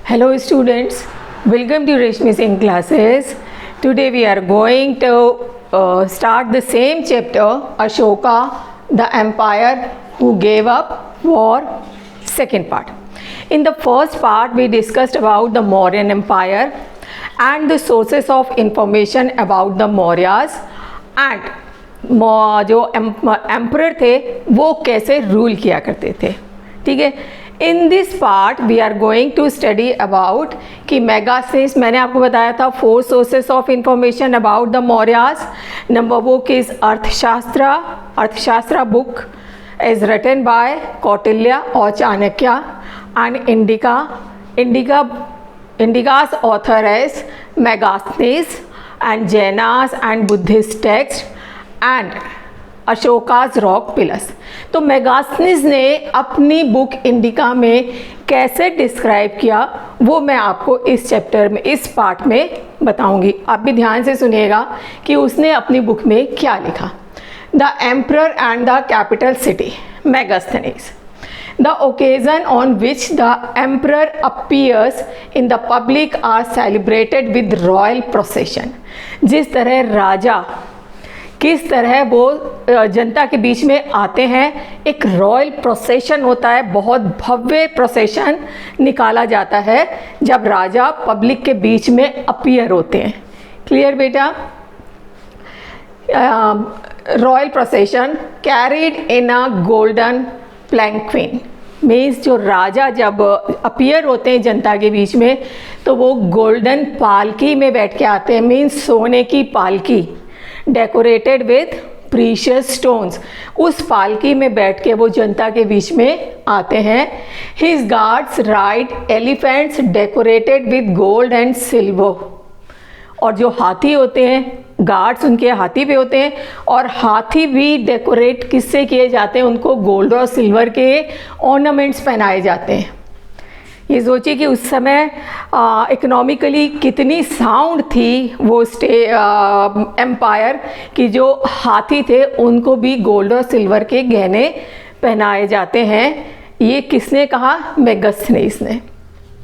Hello students, welcome to Reshmi Singh classes. Today we are going to start the same chapter, Ashoka, the empire who gave up war, second part. In the first part we discussed about the Mauryan empire and the sources of information about the Mauryas and जो emperor थे वो कैसे rule किया करते थे. ठीक है. In this part we are going to study about कि मेगास्थनीज, मैंने आपको बताया था 4 sources of information about the Mauryas. Number book is Arthashastra book is written by Kautilya और Chanakya and Indica's author is Megasthenes and Jainas and Buddhist text and Ashoka's rock pillars. तो मेगास्थनीज ने अपनी book indica में कैसे डिस्क्राइब किया वो मैं आपको इस चैप्टर में, इस पार्ट में बताऊंगी. आप भी ध्यान से सुनिएगा कि उसने अपनी बुक में क्या लिखा. The emperor and the capital city Megasthenes. The occasion on which the emperor appears in the public are celebrated with royal procession. जिस तरह राजा किस तरह वो जनता के बीच में आते हैं, एक रॉयल प्रोसेशन होता है, बहुत भव्य प्रोसेशन निकाला जाता है जब राजा पब्लिक के बीच में अपीयर होते हैं. क्लियर बेटा? Royal procession carried in a golden palanquin means जो राजा जब अपीयर होते हैं जनता के बीच में तो वो गोल्डन पालकी में बैठ के आते हैं. मीन्स सोने की पालकी डेकोरेटेड विथ प्रीशियस स्टोन्स. उस पालकी में बैठ के वो जनता के बीच में आते हैं. His guards ride elephants decorated with gold and silver. और जो हाथी होते हैं, गार्ड्स उनके हाथी पे होते हैं और हाथी भी डेकोरेट किससे किए जाते हैं, उनको गोल्ड और सिल्वर के ऑर्नामेंट्स पहनाए जाते हैं. ये सोचिए कि उस समय इकोनॉमिकली कितनी साउंड थी वो एम्पायर कि जो हाथी थे उनको भी गोल्ड और सिल्वर के गहने पहनाए जाते हैं. ये किसने कहा? मेगास्थनीज ने.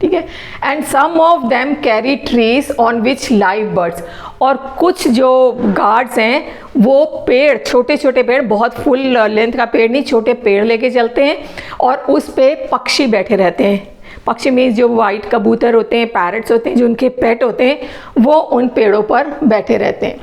ठीक है. And some of them carry trees on which live birds. और कुछ जो गार्ड्स हैं वो पेड़, छोटे छोटे पेड़, बहुत फुल लेंथ का पेड़ नहीं, छोटे पेड़ लेके चलते हैं और उस पे पक्षी बैठे रहते हैं. पक्षी मीन्स जो वाइट कबूतर होते हैं, पैरट्स होते हैं, जो उनके पेट होते हैं, वो उन पेड़ों पर बैठे रहते हैं.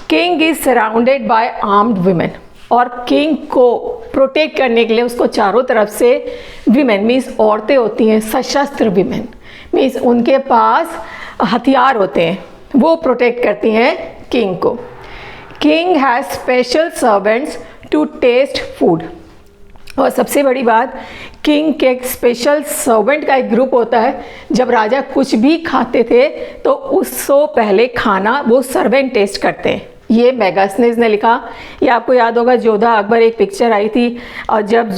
King is surrounded by armed women. और किंग को प्रोटेक्ट करने के लिए उसको चारों तरफ से विमेन मीन्स औरतें होती हैं, सशस्त्र विमेन मीन्स उनके पास हथियार होते हैं, वो प्रोटेक्ट करती हैं किंग को. King has special servants to test food. और सबसे बड़ी बात, किंग के एक स्पेशल सर्वेंट का एक ग्रुप होता है. जब राजा कुछ भी खाते थे तो उससे पहले खाना वो सर्वेंट टेस्ट करते हैं. ये मेगास्थनीज ने लिखा. ये आपको याद होगा जोधा अकबर एक पिक्चर आई थी और जब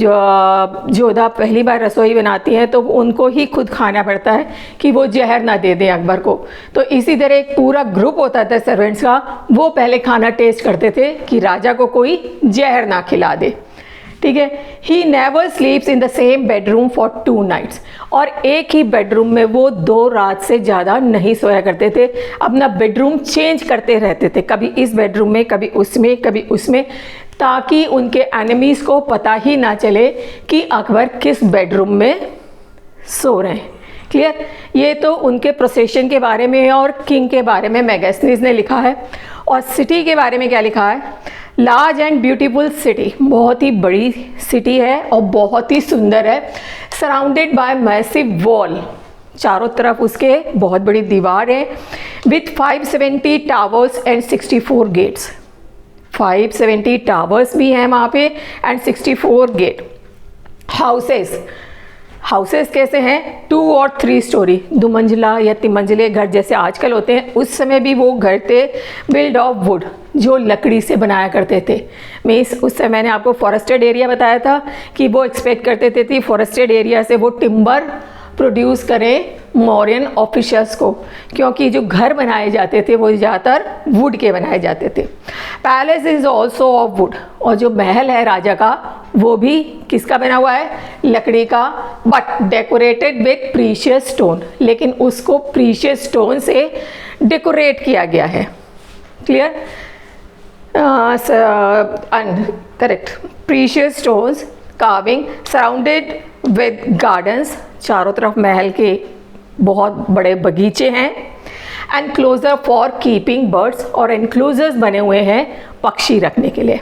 जोधा पहली बार रसोई बनाती हैं तो उनको ही खुद खाना पड़ता है कि वो जहर ना दे दें अकबर को. तो इसी तरह एक पूरा ग्रुप होता था सर्वेंट्स का, वो पहले खाना टेस्ट करते थे कि राजा को कोई जहर ना खिला दे. ठीक है. He never sleeps in the same bedroom for 2 nights. और एक ही बेडरूम में वो 2 रात से ज़्यादा नहीं सोया करते थे. अपना बेडरूम चेंज करते रहते थे, कभी इस बेडरूम में, कभी उसमें, कभी उसमें, ताकि उनके एनिमीज़ को पता ही ना चले कि अकबर किस बेडरूम में सो रहे हैं. क्लियर? ये तो उनके प्रोसेशन के बारे में और किंग के बारे में मेगास्थनीज ने लिखा है. और सिटी के बारे में क्या लिखा है? Large and beautiful city. बहुत ही बड़ी सिटी है और बहुत ही सुंदर है. Surrounded by massive wall. चारों तरफ उसके बहुत बड़ी दीवार है. With 570 towers and 64 gates. 570 towers भी हैं वहाँ पे एंड 64 गेट. हाउसेस कैसे हैं? 2 और 3 स्टोरी, 2 मंजिला या 3 मंजिले घर जैसे आजकल होते हैं. उस समय भी वो घर थे बिल्ड ऑफ वुड, जो लकड़ी से बनाया करते थे. मीन्स उस समय मैंने आपको फॉरेस्टेड एरिया बताया था कि वो एक्सपेक्ट करते थे कि फॉरेस्टेड एरिया से वो टिम्बर प्रोड्यूस करें मौर्यन ऑफिसर्स को, क्योंकि जो घर बनाए जाते थे वो ज़्यादातर वुड के बनाए जाते थे। Palace is also of would, और जो महल है राजा का वो भी किसका बना हुआ है, लकड़ी का, but decorated with precious stone, लेकिन उसको प्रीशियस स्टोन से डेकोरेट किया गया है। Clear? Correct, precious stones carving surrounded with gardens, चारों तरफ महल के बहुत बड़े बगीचे हैं। एनक्लोजर फॉर कीपिंग बर्ड्स, और एनक्लोजर्स बने हुए हैं पक्षी रखने के लिए।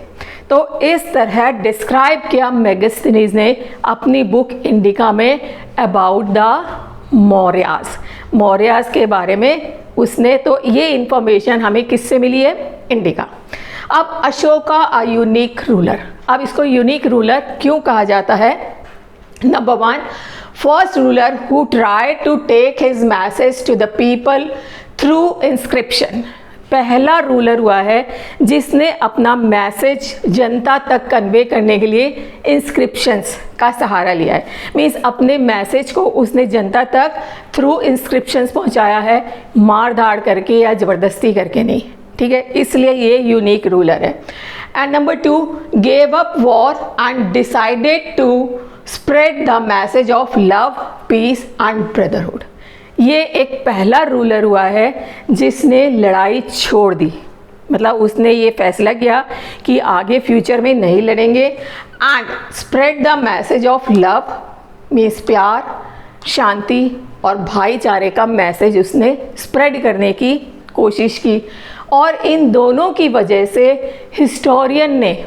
तो इस तरह डिस्क्राइब किया मेगास्थनीज ने अपनी बुक इंडिका में अबाउट द मौर्यास, मौर्यास के बारे में उसने, तो ये इंफॉर्मेशन हमें किससे मिली है, इंडिका। अब अशोका अ यूनिक रूलर, अब इसको यूनिक रूलर क्यों कहा जाता है? Number 1, first ruler who tried to take his message to the people through inscription, पहला रूलर हुआ है जिसने अपना मैसेज जनता तक कन्वे करने के लिए इंस्क्रिप्शंस का सहारा लिया है। मीन्स अपने मैसेज को उसने जनता तक थ्रू इंस्क्रिप्शंस पहुंचाया है, मार धाड़ करके या ज़बरदस्ती करके नहीं। ठीक है, इसलिए ये यूनिक रूलर है। And number 2, gave up war and decided to spread the message of love, peace and brotherhood. ये एक पहला रूलर हुआ है जिसने लड़ाई छोड़ दी, मतलब उसने ये फैसला किया कि आगे फ्यूचर में नहीं लड़ेंगे। And spread the message of love, means प्यार, शांति और भाईचारे का मैसेज उसने स्प्रेड करने की कोशिश की। और इन दोनों की वजह से हिस्टोरियन ने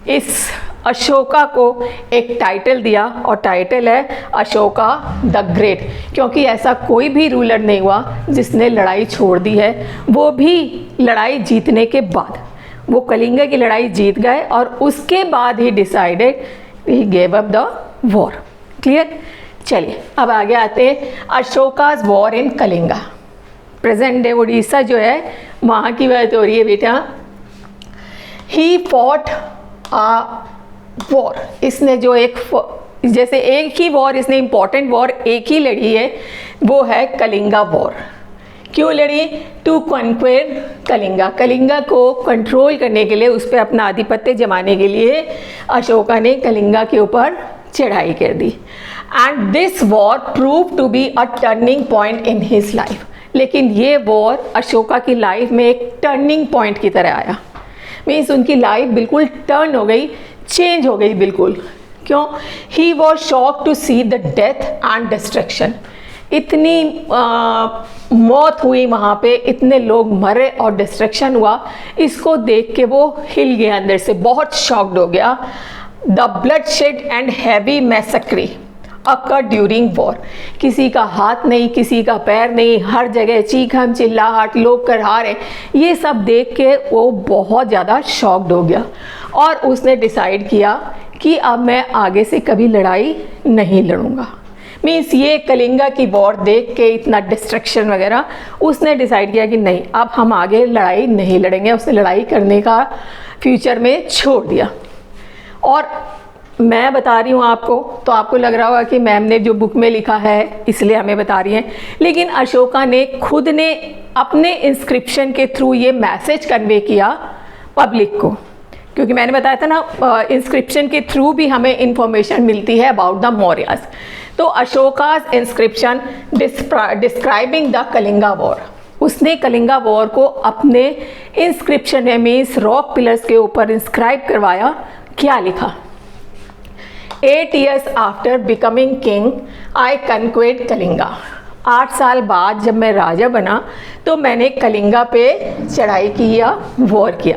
इस अशोका को एक टाइटल दिया, और टाइटल है अशोका द ग्रेट, क्योंकि ऐसा कोई भी रूलर नहीं हुआ जिसने लड़ाई छोड़ दी है, वो भी लड़ाई जीतने के बाद। वो कलिंगा की लड़ाई जीत गए और उसके बाद ही decided he gave up the war. Clear? चलिए अब आगे आते हैं, Ashoka's war in Kalinga. Present day Orissa जो है वहाँ की बात हो रही है बेटा। ही फॉट आ वॉर, इसने जो एक, जैसे एक ही वॉर, इसने इम्पॉर्टेंट वॉर एक ही लड़ी है, वो है कलिंगा वॉर। क्यों लड़ी? टू कॉन्क्वेर कलिंगा, कलिंगा को कंट्रोल करने के लिए, उस पर अपना आधिपत्य जमाने के लिए अशोका ने कलिंगा के ऊपर चढ़ाई कर दी। And this war prove to be a turning point in his life, लेकिन ये वॉर अशोका की लाइफ में एक टर्निंग पॉइंट की तरह आया। मीन्स उनकी लाइफ बिल्कुल टर्न हो गई, चेंज हो गई बिल्कुल। क्यों? He was shock to see the death and destruction, इतनी मौत हुई वहाँ पे, इतने लोग मरे और डिस्ट्रक्शन हुआ, इसको देख के वो हिल गया अंदर से, बहुत शॉक्ड हो गया। The bloodshed and heavy massacre occur during war, किसी का हाथ नहीं, किसी का पैर नहीं, हर जगह चीखम चिल्लाहट, लोग करहा रहे, ये सब देख के वो बहुत ज़्यादा शॉक्ड हो गया और उसने डिसाइड किया कि अब मैं आगे से कभी लड़ाई नहीं लड़ूंगा। मीन्स ये कलिंगा की वॉर देख के इतना डिस्ट्रक्शन वगैरह, उसने डिसाइड किया कि नहीं अब हम आगे लड़ाई नहीं लड़ेंगे। उसने लड़ाई करने का फ्यूचर में छोड़ दिया। और मैं बता रही हूँ आपको, तो आपको लग रहा होगा कि मैम ने जो बुक में लिखा है इसलिए हमें बता रही हैं, लेकिन अशोका ने खुद ने अपने इंस्क्रिप्शन के थ्रू ये मैसेज कन्वे किया पब्लिक को, क्योंकि मैंने बताया था ना इंस्क्रिप्शन के थ्रू भी हमें इंफॉर्मेशन मिलती है अबाउट द मौर्यास। तो Ashoka's inscription describing the Kalinga war, उसने कलिंगा वॉर को अपने इंस्क्रिप्शन में, मीन्स रॉक पिलर्स के ऊपर इंस्क्राइब करवाया। क्या लिखा? 8 years आफ्टर बिकमिंग किंग आई कन्क्वेड कलिंगा, 8 साल बाद जब मैं राजा बना तो मैंने कलिंगा पे चढ़ाई की या वॉर किया।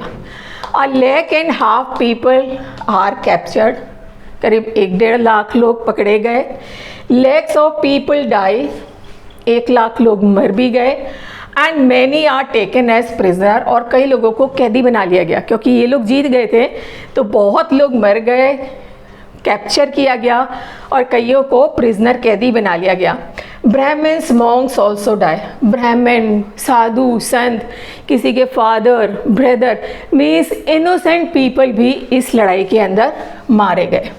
1.5 पीपल आर कैप्चर्ड, करीब 1.5 लाख लोग पकड़े गए। Lakhs of people die, 1 lakh लोग मर भी गए। And many are taken as prisoner, और कई लोगों को कैदी बना लिया गया, क्योंकि ये लोग जीत गए थे तो बहुत लोग मर गए, कैप्चर किया गया और कईयों को प्रिजनर कैदी बना लिया गया। ब्राह्मण्स मॉन्क्स ऑल्सो डाई, ब्राह्मण, साधु, संत, किसी के father, brother, means innocent people भी इस लड़ाई के अंदर मारे गए।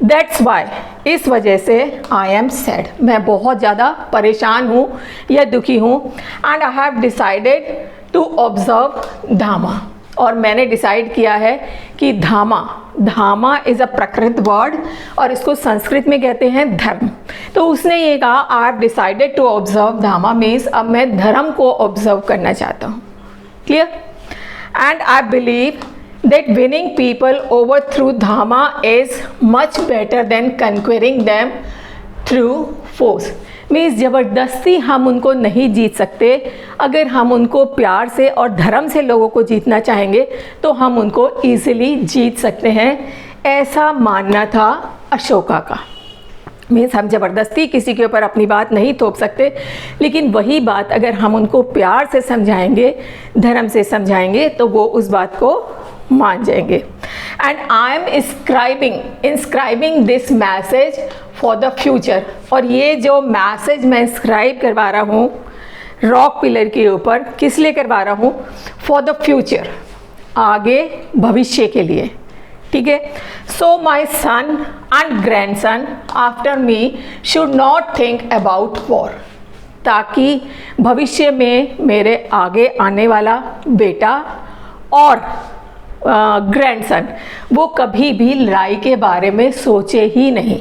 दैट्स वाई, इस वजह से आई एम सैड, मैं बहुत ज़्यादा परेशान हूँ या दुखी हूँ। And I have decided to observe Dhamma, और मैंने डिसाइड किया है कि धामा, धामा इज़ अ प्राकृत वर्ड और इसको संस्कृत में कहते हैं धर्म। तो उसने ये कहा I have decided to observe Dhamma means अब मैं धर्म को ऑब्जर्व करना चाहता हूँ। Clear? And I believe that winning people over through dharma is much better than conquering them through force। Means ज़बरदस्ती हम उनको नहीं जीत सकते, अगर हम उनको प्यार से और धर्म से लोगों को जीतना चाहेंगे तो हम उनको ईजिली जीत सकते हैं, ऐसा मानना था अशोका का। मीन्स हम ज़बरदस्ती किसी के ऊपर अपनी बात नहीं थोप सकते, लेकिन वही बात अगर हम उनको प्यार से समझाएंगे, धर्म से समझाएंगे तो वो उस बात को मान जाएंगे। And I am inscribing this message for the future, और ये जो मैसेज मैं इंस्क्राइब करवा रहा हूँ रॉक पिलर के ऊपर, किस लिए करवा रहा हूँ? फॉर द फ्यूचर, आगे भविष्य के लिए। ठीक है? So my son and grandson after me should not think about war, ताकि भविष्य में मेरे आगे आने वाला बेटा और ग्रैंडसन वो कभी भी लड़ाई के बारे में सोचे ही नहीं।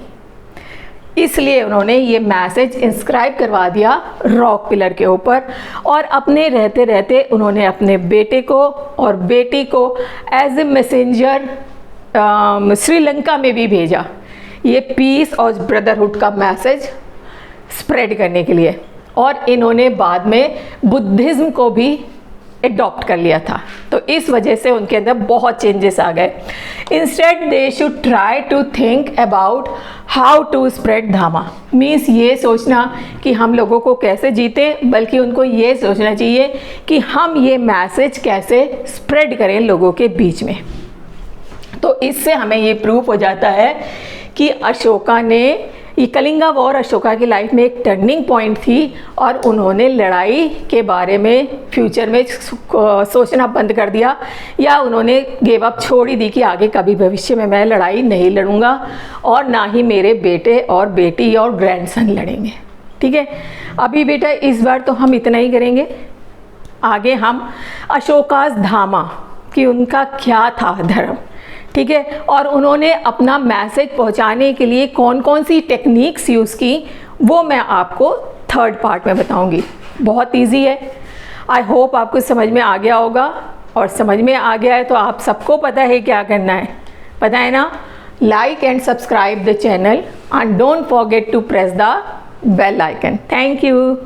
इसलिए उन्होंने ये मैसेज इंस्क्राइब करवा दिया रॉक पिलर के ऊपर, और अपने रहते रहते उन्होंने अपने बेटे को और बेटी को एज ए मैसेंजर श्रीलंका में भी भेजा, ये पीस और ब्रदरहुड का मैसेज स्प्रेड करने के लिए। और इन्होंने बाद में बुद्धिज़्म को भी एडॉप्ट कर लिया था, तो इस वजह से उनके अंदर बहुत चेंजेस आ गए। Instead they should try to think about how to spread Dhamma, means ये सोचना कि हम लोगों को कैसे जीते, बल्कि उनको ये सोचना चाहिए कि हम ये मैसेज कैसे स्प्रेड करें लोगों के बीच में। तो इससे हमें ये प्रूफ हो जाता है कि अशोका ने, ये कलिंगा वॉर अशोका की लाइफ में एक टर्निंग पॉइंट थी, और उन्होंने लड़ाई के बारे में फ्यूचर में सोचना बंद कर दिया, या उन्होंने गिव अप छोड़ ही दी कि आगे कभी भविष्य में मैं लड़ाई नहीं लड़ूंगा और ना ही मेरे बेटे और बेटी और ग्रैंडसन लड़ेंगे। ठीक है? अभी बेटा इस बार तो हम इतना ही करेंगे, आगे हम अशोकास धामा कि उनका क्या था धर्म। ठीक है? और उन्होंने अपना मैसेज पहुंचाने के लिए कौन कौन सी टेक्निक्स यूज़ की वो मैं आपको थर्ड पार्ट में बताऊंगी। बहुत इजी है, आई होप आपको समझ में आ गया होगा, और समझ में आ गया है तो आप सबको पता है क्या करना है, पता है ना? Like and subscribe the channel and don't forget to press the bell icon. Thank you.